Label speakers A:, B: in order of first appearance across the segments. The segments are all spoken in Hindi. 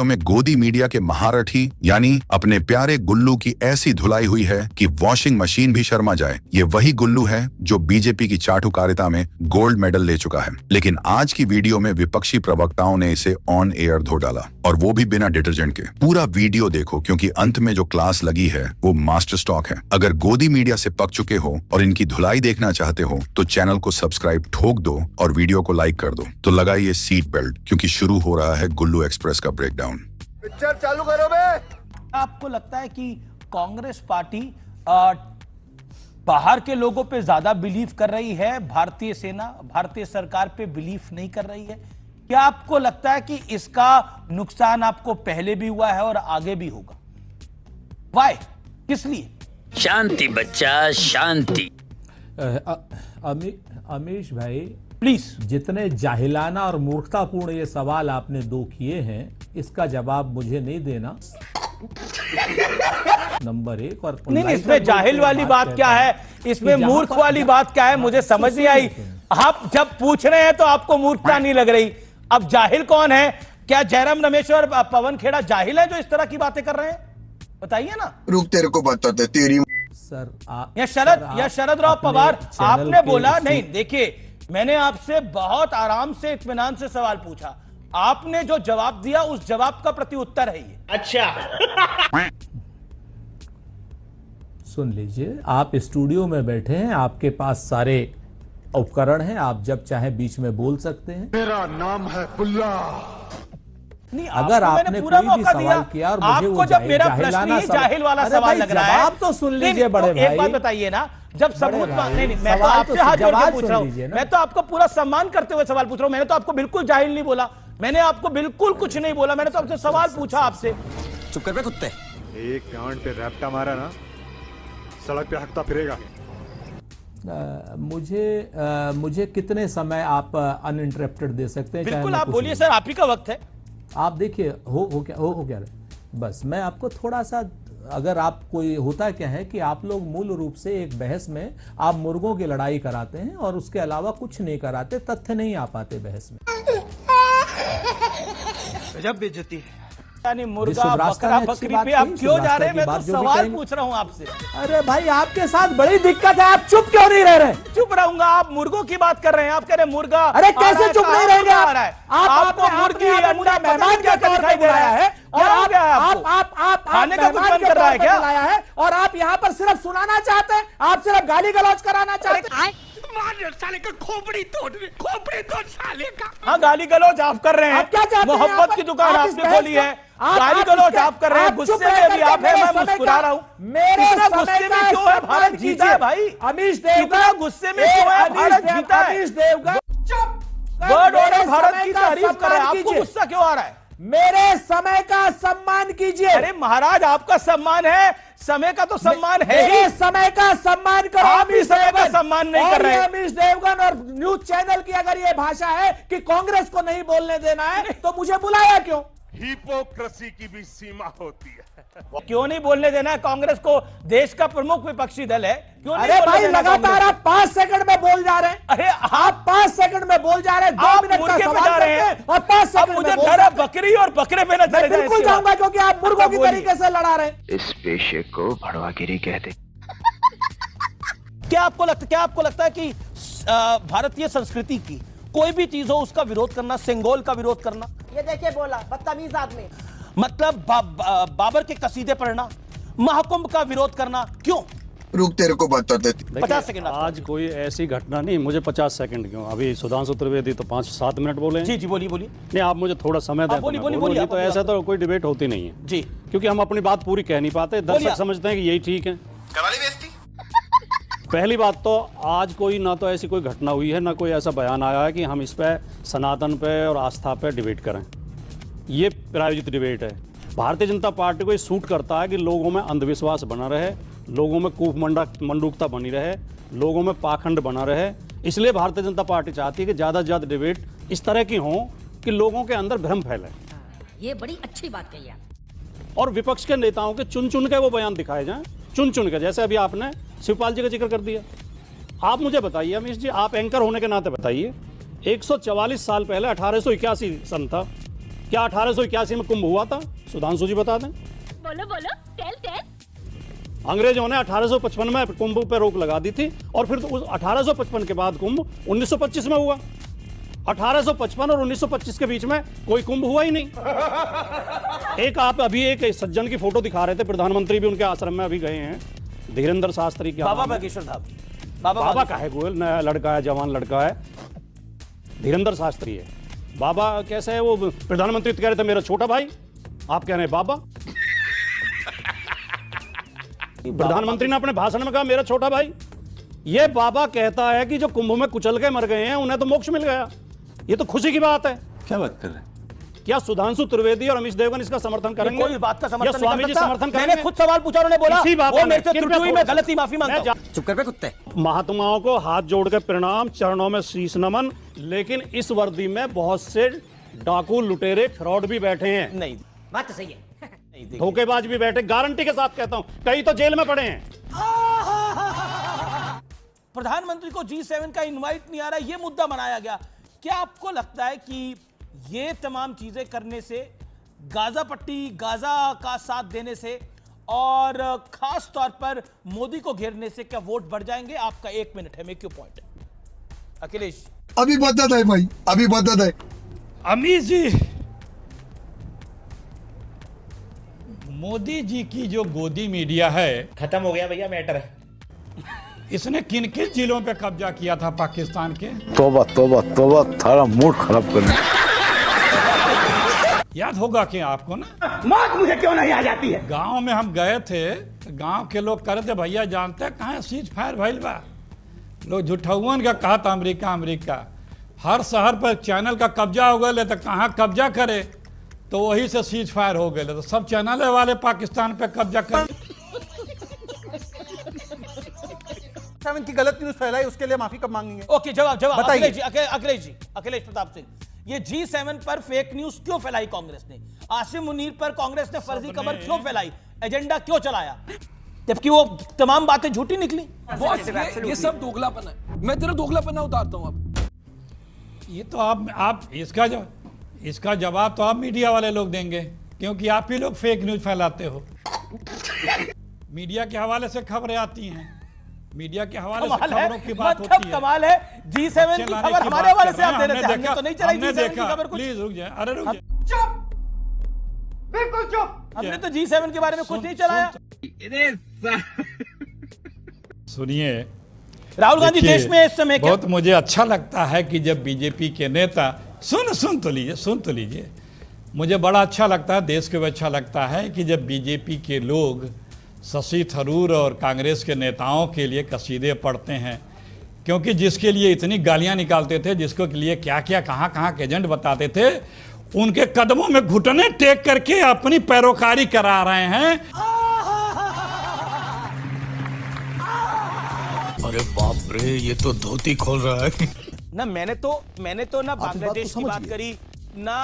A: में गोदी मीडिया के महारथी यानी अपने प्यारे गुल्लू की ऐसी धुलाई हुई है कि वॉशिंग मशीन भी शर्मा जाए। ये वही गुल्लू है जो बीजेपी की चाटुकारिता में गोल्ड मेडल ले चुका है, लेकिन आज की वीडियो में विपक्षी प्रवक्ताओं ने इसे ऑन एयर धो डाला, और वो भी बिना डिटर्जेंट के। पूरा वीडियो देखो क्योंकि अंत में जो क्लास लगी है वो मास्टर स्टॉक है। अगर गोदी मीडिया से पक चुके हो और इनकी धुलाई देखना चाहते हो तो चैनल को सब्सक्राइब ठोक दो और वीडियो को लाइक कर दो। तो लगाइए सीट बेल्ट क्योंकि शुरू हो रहा है गुल्लू एक्सप्रेस का ब्रेकडाउन।
B: पिक्चर चालू करो बे।
C: आपको लगता है कि कांग्रेस पार्टी बाहर के लोगों पे ज्यादा बिलीव कर रही है, भारतीय सेना भारतीय सरकार पे बिलीव नहीं कर रही है? क्या आपको लगता है कि इसका नुकसान आपको पहले भी हुआ है और आगे भी होगा? वाई, किस लिए?
D: शांति बच्चा शांति।
E: अमीश भाई
C: प्लीज,
E: जितने जाहिलाना और मूर्खतापूर्ण ये सवाल आपने दो किए हैं, इसका जवाब मुझे नहीं देना। नंबर एक। और
C: नहीं, इसमें जाहिल वाली बात क्या है, इसमें मूर्ख वाली बात क्या है, मुझे समझ नहीं आई। आप जब पूछ रहे हैं तो आपको मूर्खता नहीं लग रही। अब जाहिल कौन है? क्या जयराम रमेश और पवन खेड़ा जाहिल है जो इस तरह की बातें कर रहे हैं? बताइए ना।
B: रुक, तेरे को बताते तेरी
E: सर
C: या शरद राव पवार, आपने बोला नहीं। देखिए, मैंने आपसे बहुत आराम से इत्मीनान से सवाल पूछा, आपने जो जवाब दिया उस जवाब का प्रत्युत्तर है ये। अच्छा
E: सुन लीजिए, आप स्टूडियो में बैठे हैं, आपके पास सारे उपकरण हैं, आप जब चाहे बीच में बोल सकते हैं।
B: मेरा नाम है बुल्ला।
C: नहीं,
E: अगर आपने कोई भी सवाल किया और मुझे वो
C: जब मेरा प्रश्न ही जाहिल वाला सवाल लग रहा है,
E: आप तो सुन लीजिए बड़े भाई।
C: एक बात बताइए ना, जब सबूत नहीं, मैं तो आपसे हाथ जोड़ के पूछ रहा हूं, मैं तो आपको पूरा सम्मान करते हुए सवाल पूछ रहा हूं। मैंने तो आपको बिल्कुल जाहिल नहीं बोला, मैंने आपको बिल्कुल कुछ नहीं बोला, मैंने तो आपसे सवाल पूछा आपसे।
D: चुप कर बे कुत्ते।
F: एक गांड पे रैप्टा मारा ना, सड़क पे हकता फिरेगा।
E: मुझे कितने समय आप अनइंटरप्टेड दे सकते हैं?
C: बिल्कुल, आप बोलिए सर, आप ही का वक्त है।
E: आप देखिए हो क्या रहे। बस मैं आपको थोड़ा सा, अगर आप कोई, होता क्या है कि आप लोग मूल रूप से एक बहस में आप मुर्गों की लड़ाई कराते हैं और उसके अलावा कुछ नहीं कराते, तथ्य नहीं आ पाते बहस में।
C: गजब बेइज्जती है। यानी मुर्गा बकरा बकरी पे आप क्यों जा रहे हैं? मैं तो सवाल पूछ रहा हूं आपसे।
E: अरे भाई, आपके साथ बड़ी दिक्कत है, आप चुप क्यों नहीं रह रहे?
C: चुप रहूंगा? आप मुर्गों की बात कर रहे हैं, आप कह रहे हैं मुर्गा।
E: अरे कैसे चुप नहीं रहेंगे?
C: आपको मुर्गी अंडा मेहमान क्या दिखाई दे रहा है?
E: और आप
C: खाने का कुछ मन कर रहा है क्या?
E: लाया है और आप यहाँ पर सिर्फ सुनाना चाहते हैं, आप सिर्फ गाली गलौज कराना चाहते हैं।
D: साले का खोपड़ी तोड़ साले का।
C: हाँ, गाली गलौज आप कर रहे हैं।
E: आप क्या चाहते हैं?
C: मोहब्बत की दुकान आपने खोली है, गाली गलौज आप कर रहे हैं। गुस्से में भी आप है, मैं मुस्कुरा रहा हूँ।
E: मेरे
C: गुस्से में क्यों है? भारत जीता है भाई।
E: अमीश देवगन
C: गुस्से में क्यों है? भारत जीता है।
E: अमीश देवगन
C: वर्ड ऑर्डर भारत की तारीफ कर रहे हैं, आपको गुस्सा क्यों आ रहा है?
E: मेरे समय का सम्मान कीजिए।
C: अरे महाराज, आपका सम्मान है, समय का तो सम्मान है ही।
E: समय का सम्मान करो।
C: आप भी समय का सम्मान नहीं कर रहे।
E: अमीश देवगन और न्यूज चैनल की अगर ये भाषा है कि कांग्रेस को नहीं बोलने देना है, तो मुझे बुलाया क्यों?
F: हिपोक्रेसी की भी सीमा होती है।
C: क्यों नहीं बोलने देना है? कांग्रेस को देश का प्रमुख विपक्षी दल है, क्यों नहीं?
E: अरे भाई, लगातार आप 5 सेकंड में बोल जा रहे हैं।
C: अरे
E: आप 5 सेकंड में बोल जा रहे हैं, 2 मिनट का सवाल
C: जा रहे हैं
E: और 5 सेकंड
C: मुझे डर है बकरी और बकरे पे न चले जाए।
E: बिल्कुल जाऊंगा क्योंकि आप मुर्गों की तरीके से लड़ा रहे हैं।
D: इस पेशे को भड़वागिरी कहते।
C: क्या आपको लगता है कि भारतीय संस्कृति की कोई भी चीज हो उसका विरोध करना, सिंगोल का विरोध करना?
G: ये देखिए, बोला बदतमीज आदमी।
C: मतलब बाबर के कसीदे पढ़ना, महाकुंभ का विरोध करना, क्यों?
B: रुक, तेरे को बताते।
C: 50 सेकंड।
H: आज कोई ऐसी घटना नहीं, मुझे 50 सेकंड क्यों? अभी सुधांशु त्रिवेदी तो 5-7 मिनट बोले।
C: जी बोलिए।
H: नहीं, आप मुझे थोड़ा समय दें।
C: बोलिए।
H: तो ऐसा तो कोई डिबेट होती नहीं है
C: जी,
H: क्योंकि हम अपनी बात पूरी कह नहीं पाते। दर्शक समझते हैं कि यही ठीक है। पहली बात तो आज कोई ना तो ऐसी कोई घटना हुई है, ना कोई ऐसा बयान आया है कि हम इस पे सनातन पे और आस्था पे डिबेट करें। ये प्रायोजित डिबेट है। भारतीय जनता पार्टी को ये सूट करता है कि लोगों में अंधविश्वास बना रहे, लोगों में कूप मंडूकता बनी रहे, लोगों में पाखंड बना रहे। इसलिए भारतीय जनता पार्टी चाहती है कि ज़्यादा से ज़्यादा डिबेट इस तरह की हों कि लोगों के अंदर भ्रम फैले।
G: ये बड़ी अच्छी बात कही है।
H: और विपक्ष के नेताओं के चुन चुन के वो बयान दिखाए जाएं, चुन चुन के। जैसे अभी आपने शिवपाल जी का जिक्र कर दिया। आप मुझे बताइए अमीश जी, आप एंकर होने के नाते बताइए, 144 साल पहले 1881 सन था, क्या 1881 में कुंभ हुआ था? सुधांशु जी बता दें।
I: बोलो बोलो, टेल टेल।
H: अंग्रेजों ने 1855 में कुंभ पे रोक लगा दी थी और फिर उस 1855 के बाद कुंभ 1925 में हुआ। 1855 और 1925 के बीच में कोई कुंभ हुआ ही नहीं। एक आप अभी एक सज्जन की फोटो दिखा रहे थे, प्रधानमंत्री भी उनके आश्रम में अभी गए हैं, धीरेन्द्र शास्त्री। क्या
C: बाबा बागेश्वर धाम।
H: बाबा का है, गोयल नया लड़का है, जवान लड़का है, धीरेन्द्र शास्त्री है। बाबा कैसे है? वो प्रधानमंत्री कह रहे थे मेरा छोटा भाई, आप कह रहे हैं बाबा। प्रधानमंत्री ने अपने भाषण में कहा मेरा छोटा भाई। ये बाबा कहता है कि जो कुंभ में कुचल के मर गए हैं उन्हें तो मोक्ष मिल गया। ये तो खुशी की बात है।
J: क्या बात कर रहे हैं?
H: क्या सुधांशु त्रिवेदी और अमित देवगन इसका समर्थन करेंगे?
C: कोई बात का समर्थन
H: स्वामी
C: नहीं
H: जी
C: करता।
H: समर्थन
C: मैंने
H: करेंगे?
C: खुद सवाल पूछा, उन्होंने बोला
H: इसी बात
C: वो
H: में
C: मेरे से त्रुटि हुई, मैं गलती माफी मांगता हूं।
G: चुप कर बे कुत्ते।
H: महात्माओं को हाथ जोड़ के प्रणाम, चरणों में शीश नमन। लेकिन इस वर्दी में बहुत से डाकू, लुटेरे, फ्रॉड भी बैठे हैं।
C: नहीं,
G: बात तो सही है।
H: धोखेबाज भी बैठे, गारंटी के साथ कहता हूं, कई तो जेल में पड़े हैं।
C: प्रधानमंत्री को G7 का इनवाइट नहीं आ रहा, ये मुद्दा बनाया गया। क्या आपको लगता है कि ये तमाम चीजें करने से, गाजा पट्टी, गाजा का साथ देने से और खास तौर पर मोदी को घेरने से क्या वोट बढ़ जाएंगे? आपका 1 मिनट है, मेक योर पॉइंट। अखिलेश।
B: अभी बदत है भाई, अभी बदत है।
D: अमित जी, मोदी जी की जो गोदी मीडिया है,
C: खत्म हो गया भैया मैटर है।
D: इसने किन किन जिलों पे कब्जा किया था पाकिस्तान के?
J: तौबा तौबा तौबा, थारा मूड खराब करने।
D: याद होगा कि आपको ना, मौत मुझे क्यों नहीं आ जाती है? गांव में हम गए थे, गांव के लोग कह रहे थे भैया जानते हैं कहाँ सीज फायर भइल बा? लोग झूठौन का कहा था अमेरिका अमेरिका। हर शहर पर चैनल का कब्जा हो गए, तो कहाँ कब्जा करे, तो वही से सीज फायर हो गए। तो सब चैनल वाले पाकिस्तान पे कब्जा कर।
K: की गलत न्यूज फैलाई, उसके लिए माफी कब मांगेंगे?
C: ओके, जवाब
K: बताइए।
C: अखिलेश प्रताप सिंह, ये G7 पर फेक न्यूज क्यों फैलाई कांग्रेस ने? आसिम मुनीर पर कांग्रेस ने फर्जी खबर क्यों फैलाई? एजेंडा क्यों चलाया, जबकि वो तमाम बातें झूठी निकली?
K: ये सब दोगलापन है। मैं तेरा दोगलापन उतारता हूं अब।
D: ये तो आप इसका जवाब तो आप मीडिया वाले लोग देंगे, क्योंकि आप ही लोग फेक न्यूज फैलाते हो। मीडिया के हवाले से खबरें आती हैं, मीडिया के हवाले से खबरों की बात होती है।
C: कमाल है, G7 की खबर हमारे हवाले से आप दे रहे थे। हमने तो नहीं चलाई G7 की खबर कुछ।
D: प्लीज रुक जाए, अरे रुक जाए,
K: चुप, बिल्कुल चुप।
C: हमने तो G7 के बारे में कुछ नहीं चलाया।
D: सुनिए,
C: राहुल गांधी देश में इस समय
D: बहुत मुझे अच्छा लगता है कि जब बीजेपी के नेता सुन तो लीजिए, मुझे बड़ा अच्छा लगता है, देश को भी अच्छा लगता है कि जब बीजेपी के लोग शशि थरूर और कांग्रेस के नेताओं के लिए कसीदे पढ़ते हैं, क्योंकि जिसके लिए इतनी गालियां निकालते थे, जिसको के लिए क्या क्या कहाँ के एजेंट बताते थे, उनके कदमों में घुटने टेक करके अपनी पैरोकारी करा रहे हैं।
J: अरे बाप रे, ये तो धोती खोल रहा है
C: ना। मैंने तो ना बांग्लादेश की बात करी, ना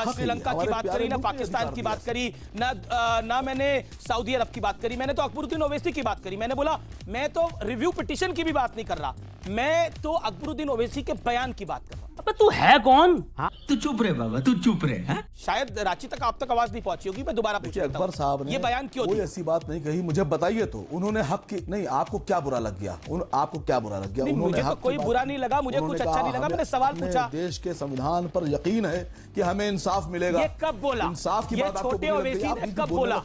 C: श्रीलंका की बात करी, ना पाकिस्तान की बात करी, ना मैंने सऊदी अरब की बात करी। मैंने तो अकबरुद्दीन ओवैसी की बात करी। मैंने बोला मैं तो रिव्यू पिटीशन की भी बात नहीं कर रहा, मैं तो अकबरुद्दीन ओवैसी के बयान की बात कर रहा हूं।
G: अबे तू है कौन?
J: तू चुप रहे बाबा, तू चुप रहे।
C: शायद रांची तक आप तक आवाज नहीं पहुंची होगी, मैं दोबारा पूछ
K: अकबर साहब ने
C: ये बयान क्यों
K: कोई
C: दिया?
K: ऐसी बात नहीं कही, मुझे बताइए तो। उन्होंने हक की नहीं, आपको क्या बुरा लग गया? आपको क्या बुरा लग गया?
C: मुझे तो कोई बुरा नहीं लगा, मुझे कुछ अच्छा नहीं लगा, मैंने सवाल पूछा।
K: देश के संविधान पर यकीन है कि हमें इंसाफ मिलेगा।
C: ये कब बोला?
K: इंसाफ की
C: ये
K: बात आपको
C: छोटे ओवैसी ने कब बोला?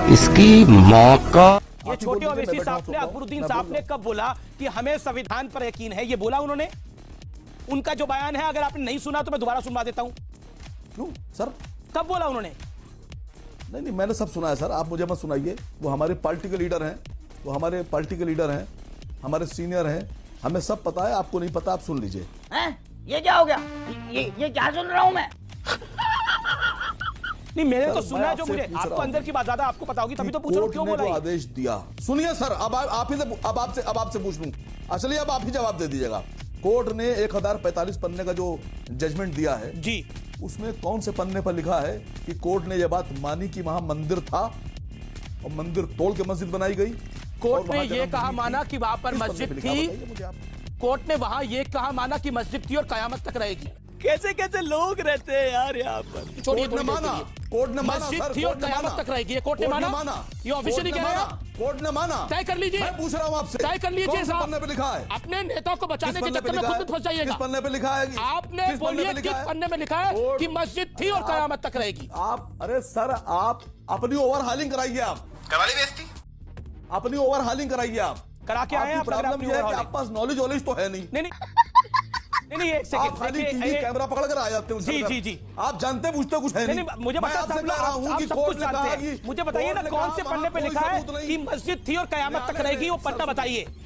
J: इसकी माँ का।
C: ये छोटे ओवैसी साहब ने, अकबरुद्दीन साहब ने कब बोला कि हमें संविधान पर यकीन है? ये बोला उन्होंने। उनका जो बयान है, अगर आपने नहीं सुना तो मैं दोबारा सुनवा देता हूं।
K: क्यों सर?
C: कब बोला उन्होंने?
K: नहीं, मैंने सब सुना है सर, आप मुझे मत सुनाइए। वो हमारे पार्टी के लीडर हैं, हमारे सीनियर हैं, हमें सब पता है। आपको नहीं पता, आप सुन लीजिए।
G: ये क्या हो गया? ये क्या सुन रहा हूं मैं?
C: नहीं, मैंने तो सुना है जो मुझे। आपको अंदर की बात ज्यादा आपको पता होगी, तभी तो पूछ रहा हूं क्यों बोला ये?
K: आदेश दिया। सुनिए सर, अब आपसे पूछ लूं। चलिए अब आप ही जवाब दे दीजिएगा। कोर्ट ने 1045 पन्ने का जो जजमेंट दिया है
C: जी,
K: उसमें कौन से पन्ने पर लिखा है कि कोर्ट ने यह बात मानी कि वहां मंदिर था और मंदिर तोड़ के मस्जिद बनाई गई?
C: कोर्ट ने यह कहा माना कि वहां पर मस्जिद थी। कोर्ट ने वहां यह कहा माना कि मस्जिद थी और कयामत तक रहेगी। कैसे कैसे लोग रहते हैं यार यहाँ पर।
K: कोर्ट ने माना, कोर्ट ने माना
G: मस्जिद
K: सर,
G: थी और
K: कोर्ट ने
G: कयामत
K: माना।
G: तक रहेगी। ये कोर्ट ने
K: कोर्ट ने
G: माना?
K: माना,
G: ये ऑफिशियली
K: कोर्ट
G: कह
K: ने
G: रहे हैं
K: माना, कोर्ट ने माना।
G: तय कर लीजिए।
K: मैं पूछ रहा हूँ आपसे,
G: तय कर लीजिए
K: कौन से
G: साहब।
K: पन्ने पे लिखा है?
G: अपने नेता को बचाने
K: किस
G: के
K: पन्ने पे
G: चक्कर में
K: लिखा
G: खुद
K: है?
G: फंस जाइएगा।
K: किस पन्ने पे लिखा है?
G: आपने
K: किस पन्ने
G: बोलिए
K: पे
G: किस
K: लिखा है?
G: पन्ने में लिखा है
K: कोर्ट-
G: कि मस्जिद थी और कयामत तक रहेगी।
K: आप, अरे सर, आप अपनी ओवर हालिंग कराइए, आप
C: करा ली बेइज्जती,
K: अपनी ओवर हालिंग कराइए आप।
C: करा के आए हैं आप, लग रहा है
K: प्रॉब्लम
C: अपनी
K: ये है कि
C: overhauling।
K: आप पास नॉलेज वॉलेज तो है नहीं।
C: नहीं एक
K: आप
C: सेकंड
K: खाली
C: देखिए,
K: टीवी
C: ये-
K: कैमरा पकड़ कर आ जाते हो।
C: जी, जी, जी।
K: आप जानते पूछते कुछ है
C: नहीं, मुझे
K: मैं
C: बता
K: आपसे
C: साहब,
K: कह रहा हूं
C: आप
K: कि
C: सब
K: कोर्ट
C: कुछ
K: ने कहा
C: जानते हैं।
K: कि
C: मुझे बताइए ना
K: कोर्ट ने
C: कौन
K: कहा
C: से
K: वहां
C: पन्ने पे
K: कोई
C: लिखा है
K: सबूत नहीं।
C: कि मस्जिद थी और कयामत तक रहेगी, वो पन्ना बताइए।